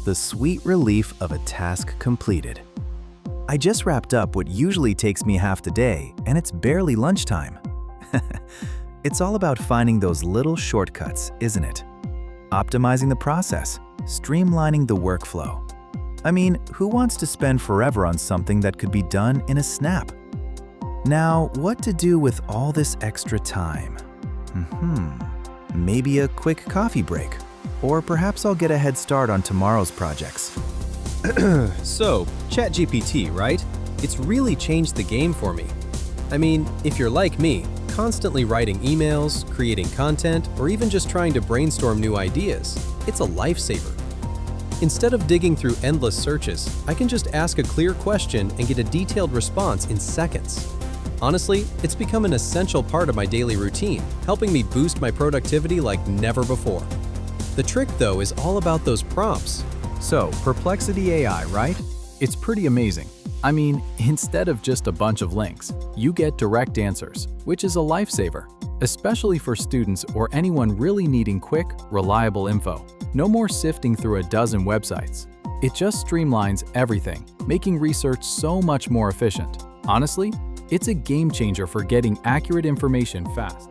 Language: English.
the sweet relief of a task completed. I just wrapped up what usually takes me half the day, and it's barely lunchtime. It's all about finding those little shortcuts, isn't it? Optimizing the process, streamlining the workflow. I mean, who wants to spend forever on something that could be done in a snap? Now, what to do with all this extra time? Maybe a quick coffee break, or perhaps I'll get a head start on tomorrow's projects. So, ChatGPT, right? It's really changed the game for me. I mean, if you're like me, constantly writing emails, creating content, or even just trying to brainstorm new ideas, it's a lifesaver. Instead of digging through endless searches, I can just ask a clear question and get a detailed response in seconds. Honestly, it's become an essential part of my daily routine, helping me boost my productivity like never before. The trick, though, is all about those prompts. So, Perplexity AI, right? It's pretty amazing. I mean, instead of just a bunch of links, you get direct answers, which is a lifesaver, especially for students or anyone really needing quick, reliable info. No more sifting through a dozen websites. It just streamlines everything, making research so much more efficient. Honestly, it's a game changer for getting accurate information fast.